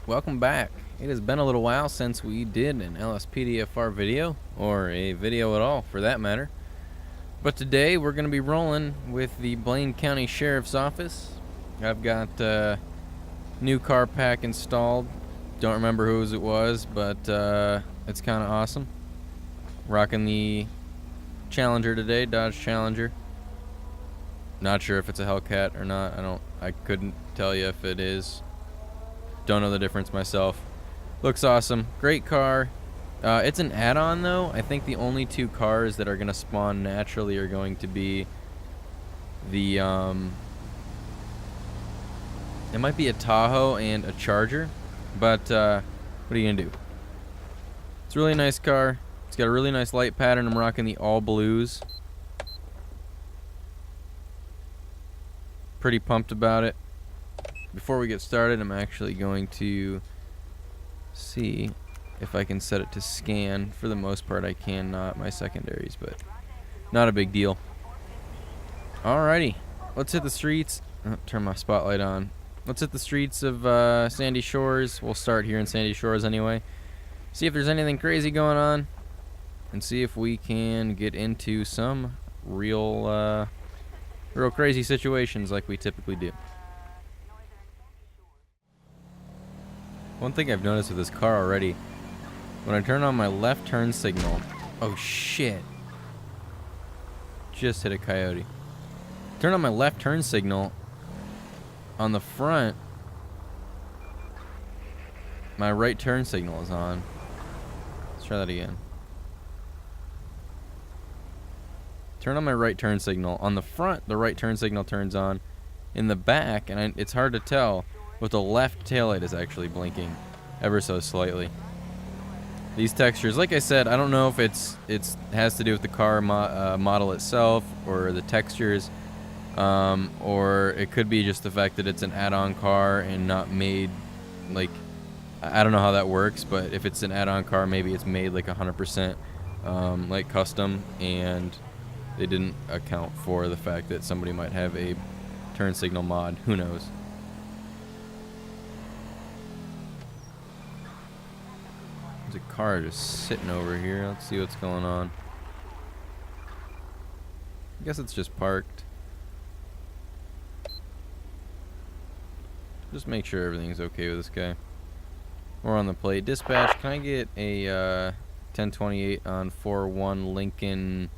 Welcome back. It has been a little while since we did an LSPDFR video, or a video at all for that matter. But today we're going to be rolling with the Blaine County Sheriff's Office. I've got new car pack installed. Don't remember whose it was, but it's kind of awesome. Rocking the Challenger today, Dodge Challenger. Not sure if it's a Hellcat or not. I couldn't tell you if it is. Don't know the difference myself. Looks awesome. Great car. It's an add-on though. I think the only two cars that are going to spawn naturally are going to be the it might be a Tahoe and a Charger, but what are you going to do? It's a really nice car. It's got a really nice light pattern. I'm rocking the all blues. Pretty pumped about it. Before we get started, I'm actually going to see if I can set it to scan. For the most part, I can, not my secondaries, but not a big deal. Alrighty, let's hit the streets. Turn my spotlight on. Let's hit the streets of Sandy Shores. We'll start here in Sandy Shores anyway. See if there's anything crazy going on, and see if we can get into some real crazy situations like we typically do. One thing I've noticed with this car already, when I turn on my left turn signal, oh shit, just hit a coyote. Turn on my left turn signal, on the front, my right turn signal is on. Let's try that again. Turn on my right turn signal. On the front, the right turn signal turns on. In the back, and it's hard to tell, but the left taillight is actually blinking ever so slightly. These textures, like I said, I don't know if it has to do with the car model itself or the textures, or it could be just the fact that it's an add-on car and not made like, I don't know how that works, but if it's an add-on car, maybe it's made like 100% like custom, and they didn't account for the fact that somebody might have a turn signal mod. Who knows? There's a car just sitting over here. Let's see what's going on. I guess it's just parked. Just make sure everything's okay with this guy. We're on the plate. Dispatch, can I get a 1028 on 41 Lincoln?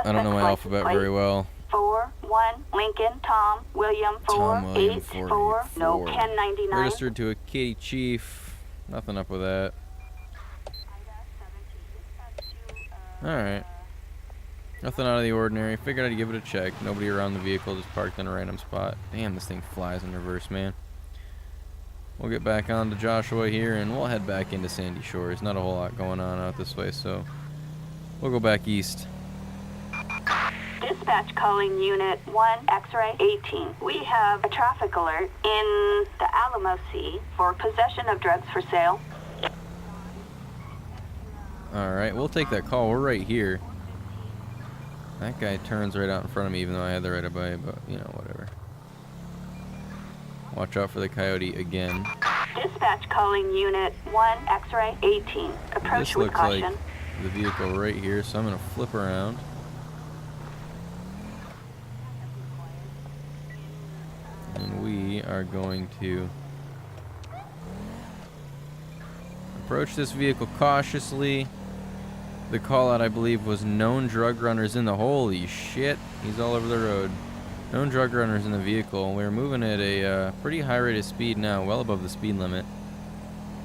I don't know my alphabet very well. 41 Lincoln Tom William 484 no 1099. Registered to a Katy Chief. Nothing up with that. Alright. Nothing out of the ordinary. Figured I'd give it a check. Nobody around the vehicle, just parked in a random spot. Damn, this thing flies in reverse, man. We'll get back on to Joshua here, and we'll head back into Sandy Shores. Not a whole lot going on out this way, so we'll go back east. Dispatch calling Unit 1 X-Ray 18. We have a traffic alert in the Alamo Sea for possession of drugs for sale. Alright, we'll take that call. We're right here. That guy turns right out in front of me, even though I had the right of way, but, you know, whatever. Watch out for the coyote again. Dispatch calling Unit 1 X-Ray 18. Approach with caution. This looks like the vehicle right here, so I'm going to flip around. And we are going to approach this vehicle cautiously. The call out, I believe, was known drug runners in the... Holy shit, he's all over the road. Known drug runners in the vehicle. We're moving at a pretty high rate of speed now, well above the speed limit.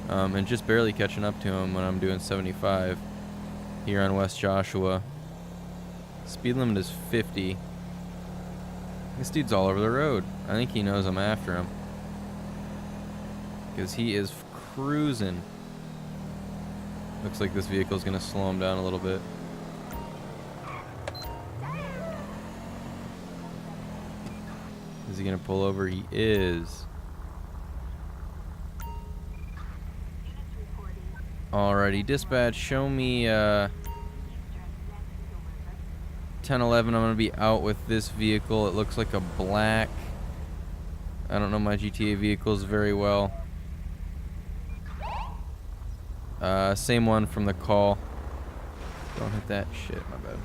And just barely catching up to him when I'm doing 75 here on West Joshua. Speed limit is 50. This dude's all over the road. I think he knows I'm after him, because he is cruising. Looks like this vehicle's gonna slow him down a little bit. Is he gonna pull over? He is. Alrighty, dispatch, show me 1011, I'm going to be out with this vehicle. It looks like a black. I don't know my GTA vehicles very well. Same one from the call. Don't hit that shit, my bad.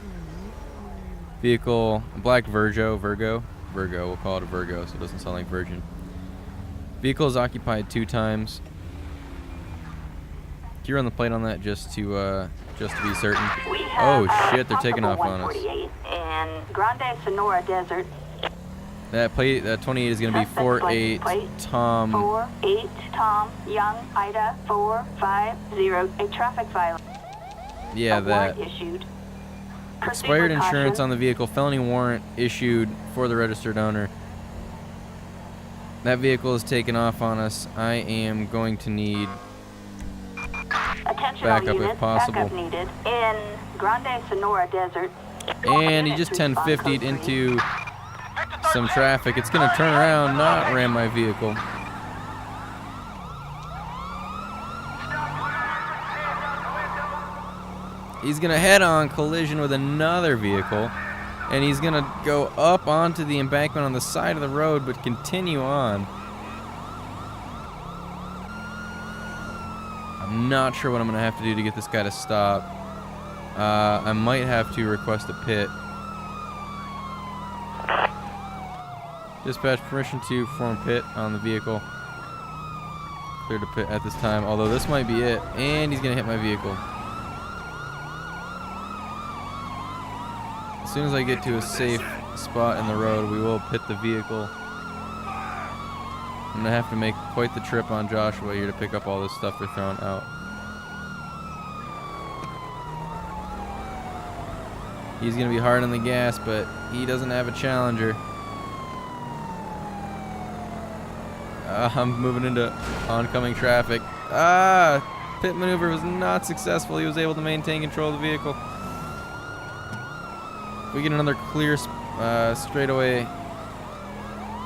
Vehicle, black Virgo, we'll call it a Virgo so it doesn't sound like virgin. Vehicle is occupied 2 times. Can you run the plate on that just to be certain? Oh shit, they're taking off on us. In Grande Sonora Desert. That plate, that 28 is going to be 48 Tom. 48 Tom Young Ida 450. A traffic violation. Yeah, that. Issued. Expired insurance on the vehicle. Felony warrant issued for the registered owner. That vehicle is taking off on us. I am going to need backup if possible. Backup needed in Grande Sonora Desert. And he just 1050'd into some traffic. It's going to turn around, not ram my vehicle. He's going to head-on collision with another vehicle, and he's going to go up onto the embankment on the side of the road, but continue on. I'm not sure what I'm going to have to do to get this guy to stop. I might have to request a pit. Dispatch, permission to form pit on the vehicle. Clear to pit at this time, although this might be it. And he's going to hit my vehicle. As soon as I get to a safe spot in the road, we will pit the vehicle. I'm going to have to make quite the trip on Joshua here to pick up all this stuff they're throwing out. He's going to be hard on the gas, but he doesn't have a Challenger. I'm moving into oncoming traffic. Pit maneuver was not successful. He was able to maintain control of the vehicle. If we get another clear straightaway,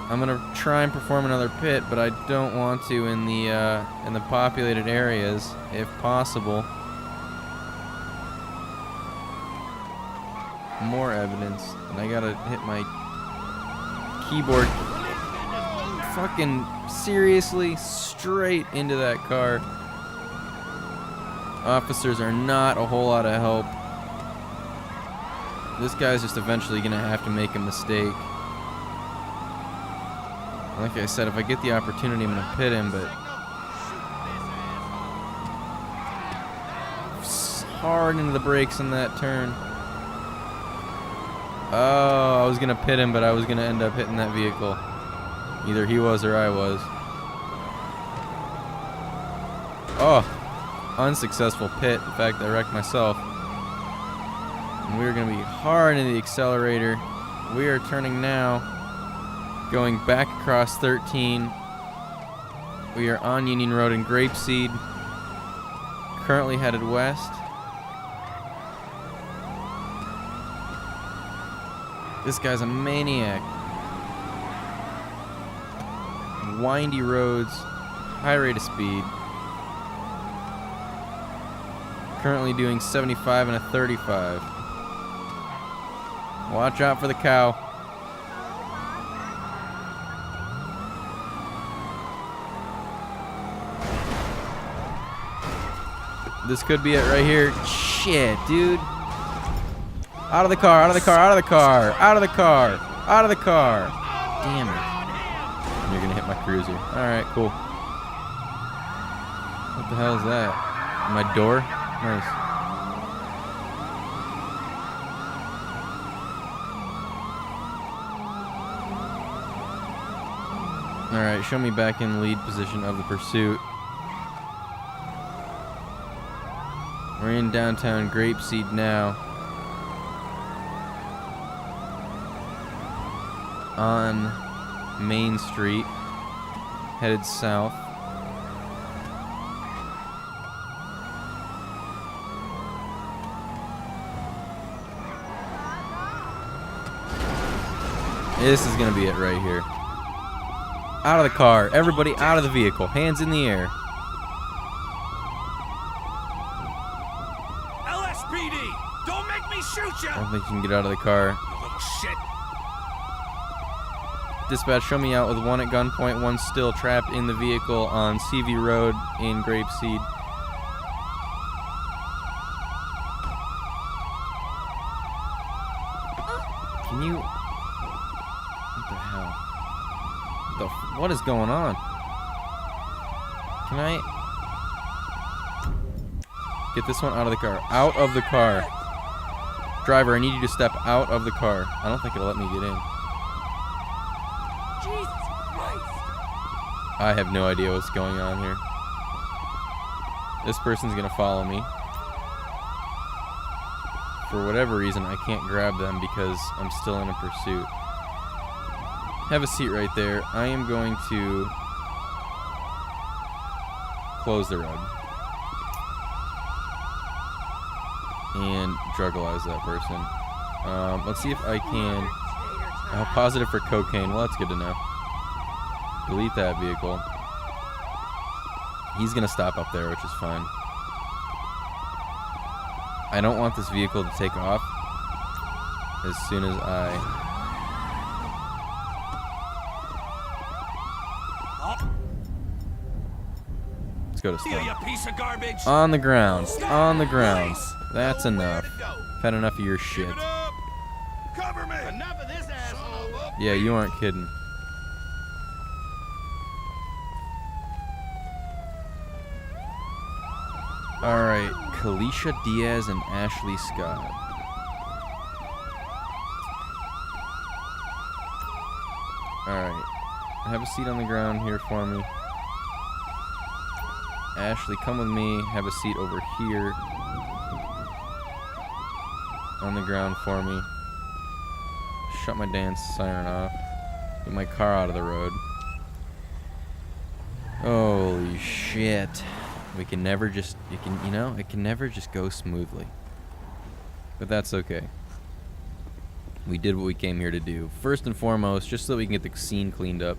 I'm gonna try and perform another pit, but I don't want to in the populated areas, if possible. More evidence, and I gotta hit my keyboard. Fucking seriously, straight into that car. Officers are not a whole lot of help. This guy's just eventually gonna have to make a mistake. Like I said, if I get the opportunity, I'm gonna pit him, but hard into the brakes in that turn. Oh, I was gonna pit him, but I was gonna end up hitting that vehicle. Either he was or I was. Oh, unsuccessful pit. In fact, I wrecked myself. And we're going to be hard into the accelerator. We are turning now, going back across 13. We are on Union Road in Grapeseed, currently headed west. This guy's a maniac. Windy roads, high rate of speed. Currently doing 75 and a 35. Watch out for the cow. This could be it right here. Shit, dude. Out of the car, out of the car, out of the car, out of the car, out of the car. Damn it. You're gonna hit my cruiser. Alright, cool. What the hell is that? My door? Nice. Alright, show me back in lead position of the pursuit. We're in downtown Grapeseed now. On Main Street, headed south. This is gonna be it right here. Out of the car. Everybody out of the vehicle. Hands in the air. LSPD! Don't make me shoot you! I don't think you can get out of the car. You little shit. Dispatch, show me out with one at gunpoint, one still trapped in the vehicle on CV Road in Grapeseed. What is going on? Can I get this one out of the car? Out of the car. Driver, I need you to step out of the car. I don't think it'll let me get in. Jesus Christ! I have no idea what's going on here. This person's gonna follow me. For whatever reason, I can't grab them because I'm still in a pursuit. Have a seat right there. I am going to close the road and drugalize that person. Let's see if I can. Positive for cocaine. Well, that's good to know. Delete that vehicle. He's gonna stop up there, which is fine. I don't want this vehicle to take off as soon as I... Let's go to You, you stop. piece of garbage! On the ground. On the ground. Please. That's Nowhere enough. to go. I've had enough of your shit. Give it up! Cover me! Enough of this asshole! Yeah, you aren't kidding. Alright, Kalisha Diaz and Ashley Scott. Alright, have a seat on the ground here for me. Ashley, come with me. Have a seat over here on the ground for me. Shut my dance siren off. Get my car out of the road. Holy shit. We can never just, it can never just go smoothly. But that's okay. We did what we came here to do. First and foremost, just so that we can get the scene cleaned up,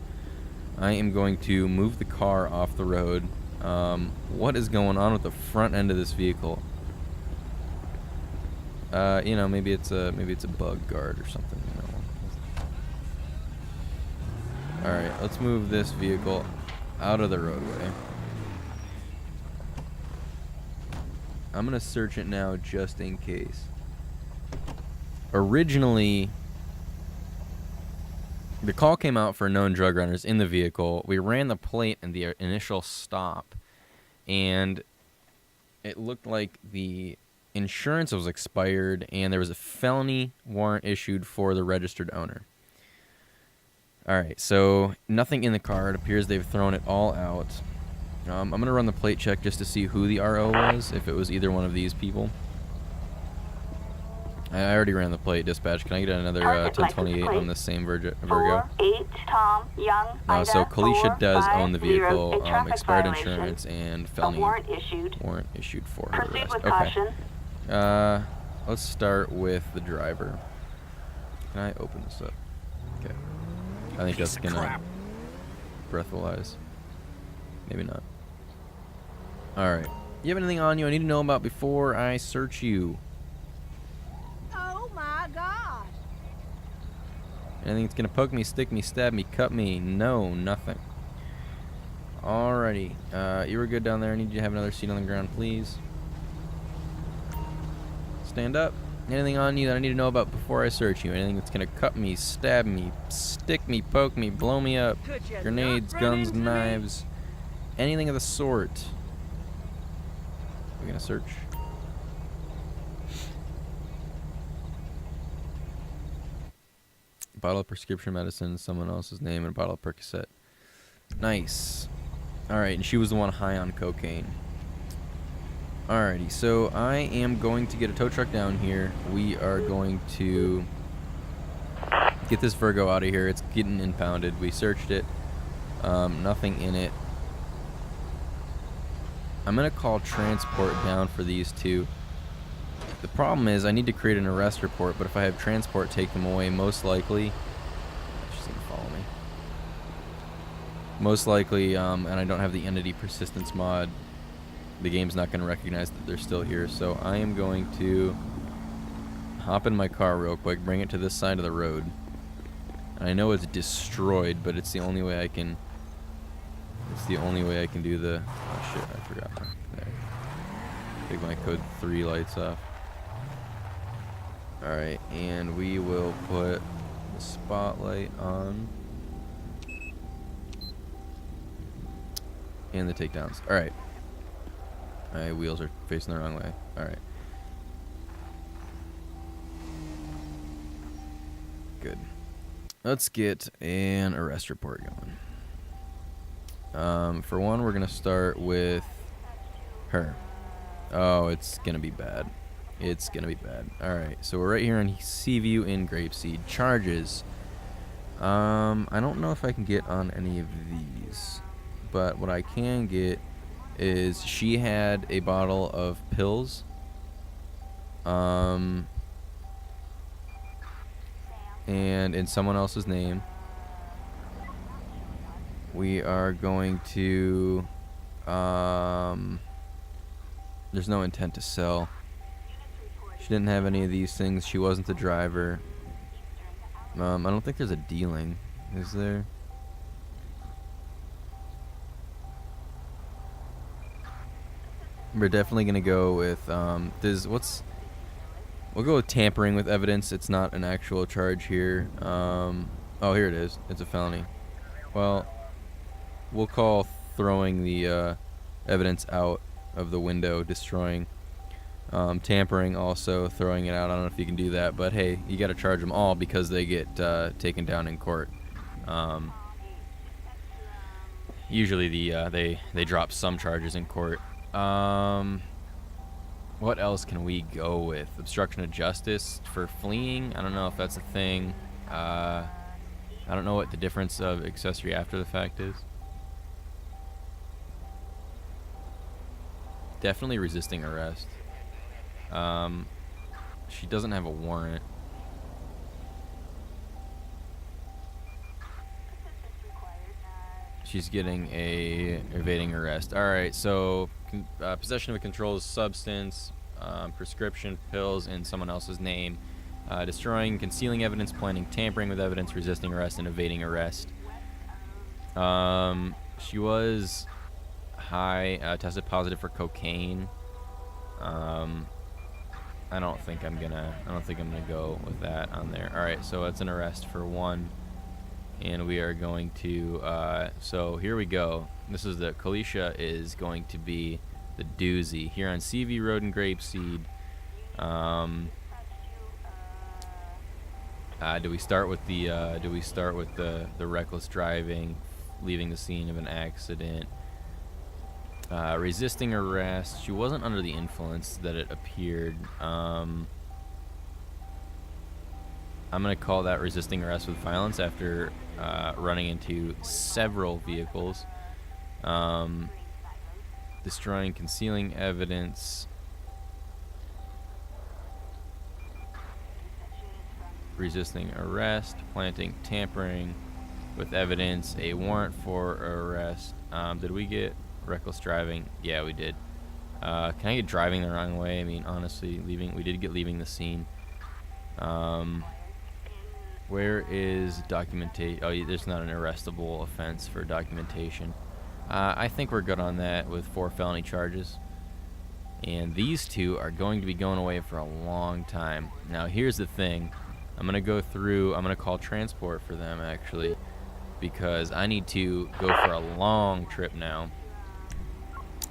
I am going to move the car off the road. What is going on with the front end of this vehicle? Maybe it's a bug guard or something, Alright, let's move this vehicle out of the roadway. I'm gonna search it now just in case. Originally, the call came out for known drug runners in the vehicle. We ran the plate in the initial stop, and it looked like the insurance was expired, and there was a felony warrant issued for the registered owner. Alright, so nothing in the car. It appears they've thrown it all out. I'm going to run the plate check just to see who the RO was, if it was either one of these people. I already ran the plate, dispatch. Can I get another 1028 on the same Virgo? 48 Tom Young. No, so Ida, Kalisha does own the 450, vehicle, a traffic expired violation. insurance, and A felony warrant issued. warrant issued for her Proceed arrest. with Okay. caution. Let's start with the driver. Can I open this up? Okay. I think Piece that's of gonna crap. breathalyze. Maybe not. Alright. You have anything on you I need to know about before I search you? Oh my God! Anything that's gonna poke me, stick me, stab me, cut me? No, nothing. Alrighty. You were good down there. I need you to have another seat on the ground, please. Stand up. Anything on you that I need to know about before I search you? Anything that's gonna cut me, stab me, stick me, poke me, blow me up? Could you Grenades, not run guns, into me? knives. Anything of the sort. We're gonna search. Bottle of prescription medicine, someone else's name, and a bottle of Percocet. Nice. Alright, and she was the one high on cocaine. Alrighty, so I am going to get a tow truck down here. We are going to get this Virgo out of here. It's getting impounded. We searched it. Nothing in it. I'm going to call transport down for these two. The problem is I need to create an arrest report, but if I have transport take them away, most likely... She's going to follow me. Most likely, and I don't have the entity persistence mod, the game's not going to recognize that they're still here. So I am going to hop in my car real quick, bring it to this side of the road. And I know it's destroyed, but it's the only way I can... It's the only way I can do the... Oh shit, I forgot. There. Take my code 3 lights off. Alright, and we will put the spotlight on. And the takedowns. All right. My wheels are facing the wrong way. All right. Good. Let's get an arrest report going. For one, we're gonna start with her. Oh, it's gonna be bad. It's gonna be bad. All right. So we're right here on Seaview in Grapeseed. Charges. I don't know if I can get on any of these, but what I can get is she had a bottle of pills. And in someone else's name. We are going to, there's no intent to sell. She didn't have any of these things. She wasn't the driver. I don't think there's a dealing, is there? We're definitely gonna go with we'll go with tampering with evidence. It's not an actual charge here. Oh, here it is. It's a felony. Well, we'll call throwing the evidence out of the window, destroying. Tampering, also throwing it out. I don't know if you can do that, but hey, you got to charge them all because they get taken down in court. Usually they drop some charges in court. What else can we go with? Obstruction of justice for fleeing. I don't know if that's a thing. I don't know what the difference of accessory after the fact is. Definitely resisting arrest. She doesn't have a warrant. She's getting a evading arrest. All right, so possession of a controlled substance, prescription pills in someone else's name, destroying, concealing evidence, planning, tampering with evidence, resisting arrest, and evading arrest. She was high, tested positive for cocaine. I don't think I'm gonna go with that on there. All right, so it's an arrest for one, and we are going to. So here we go. This is the Kalisha is going to be the doozy here on CV Road in Grapeseed. Do we start with the reckless driving, leaving the scene of an accident? Resisting arrest. She wasn't under the influence that it appeared. I'm going to call that resisting arrest with violence after running into several vehicles. Destroying, concealing evidence. Resisting arrest. Planting, tampering with evidence. A warrant for arrest. Did we get reckless driving? Yeah, we did. Can I get driving the wrong way? I mean, honestly, we did get leaving the scene. Where is documentation? Oh, there's not an arrestable offense for documentation. I think we're good on that with 4 felony charges. And these two are going to be going away for a long time. Now, here's the thing. I'm going to call transport for them, actually, because I need to go for a long trip now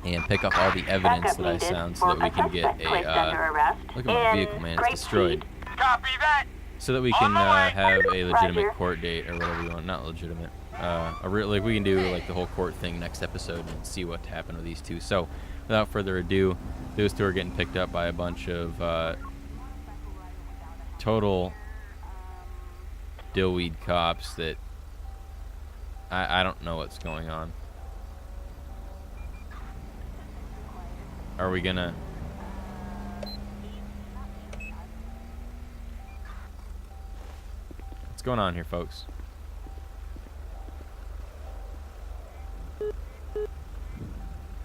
and pick up all the evidence that I found so that we can get a, look at my vehicle, man, it's destroyed. Copy that. So that we can have a legitimate court date or whatever we want. Not legitimate. Like we can do like the whole court thing next episode and see what happened with these two. So without further ado, those two are getting picked up by a bunch of total dillweed cops that I don't know what's going on. Are we gonna... What's going on here, folks?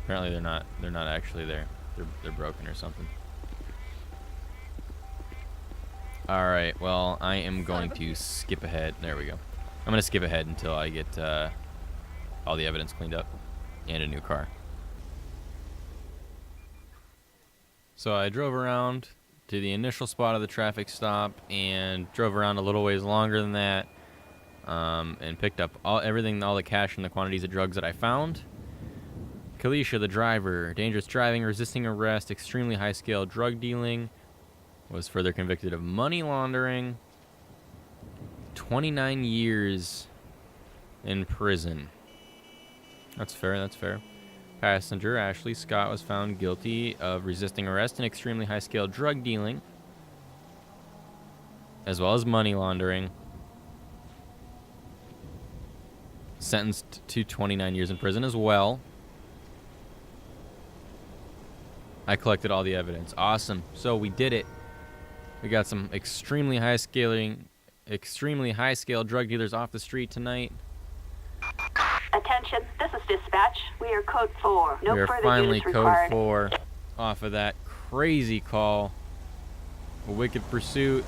Apparently they're not actually there. They're broken or something. Alright, well, I am going to skip ahead. There we go. I'm gonna skip ahead until I get all the evidence cleaned up and a new car. So I drove around to the initial spot of the traffic stop and drove around a little ways longer than that, and picked up all the cash and the quantities of drugs that I found. Kalisha, the driver, dangerous driving, resisting arrest, extremely high-scale drug dealing, was further convicted of money laundering. 29 years in prison. That's fair, that's fair. Passenger Ashley Scott was found guilty of resisting arrest and extremely high-scale drug dealing, as well as money laundering. Sentenced to 29 years in prison as well. I collected all the evidence. Awesome. So we did it. We got some extremely high-scale drug dealers off the street tonight. Attention, this is dispatch. We are code 4. No We are further finally units code required. 4 off of that crazy call. A wicked pursuit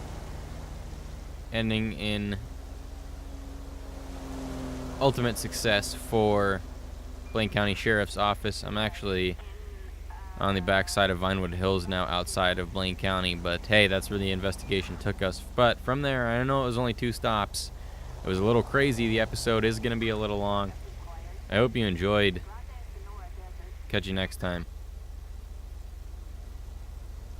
ending in ultimate success for Blaine County Sheriff's Office. I'm actually on the backside of Vinewood Hills now, outside of Blaine County, but hey, that's where the investigation took us. But from there, I know it was only 2 stops. It was a little crazy. The episode is going to be a little long. I hope you enjoyed. Catch you next time.